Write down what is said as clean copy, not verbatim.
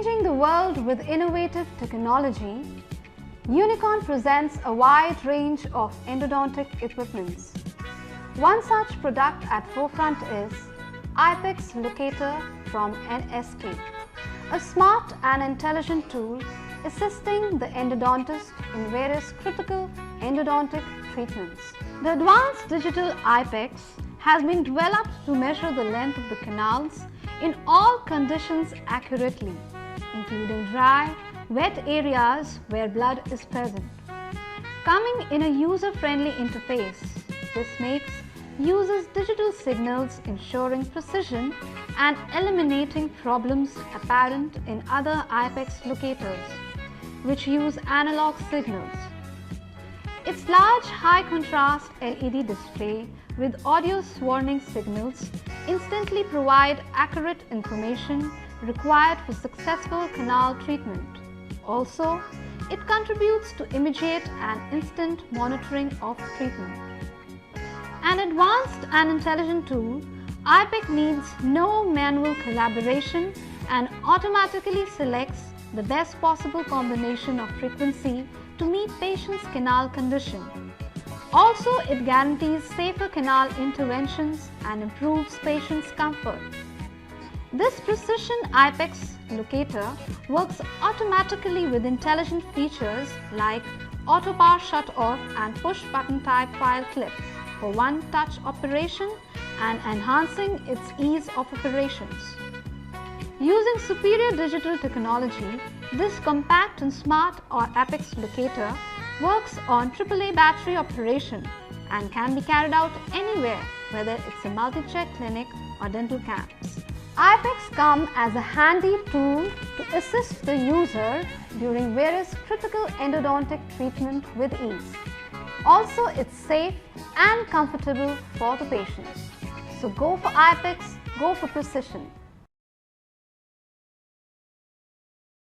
Changing the world with innovative technology, Unicorn presents a wide range of endodontic equipments. One such product at forefront is Ipex Locator from NSK, a smart and intelligent tool assisting the endodontist in various critical endodontic treatments. The advanced digital Ipex has been developed to measure the length of the canals in all conditions accurately, including dry, wet areas where blood is present. Coming in a user-friendly interface, this makes users' digital signals ensuring precision and eliminating problems apparent in other Ipex locators, which use analog signals. Its large high-contrast LED display with audio warning signals instantly provide accurate information required for successful canal treatment. Also, it contributes to immediate and instant monitoring of treatment. An advanced and intelligent tool, Ipex needs no manual collaboration and automatically selects the best possible combination of frequency to meet patient's canal condition. Also, it guarantees safer canal interventions and improves patient's comfort. This precision Ipex locator works automatically with intelligent features like auto power shut off and push button type file clip for one-touch operation and enhancing its ease of operations. Using superior digital technology, this compact and smart Ipex locator works on AAA battery operation and can be carried out anywhere, whether it's a multi-check clinic or dental camps. Ipex comes as a handy tool to assist the user during various critical endodontic treatment with ease. Also, it's safe and comfortable for the patients. So go for Ipex, go for precision.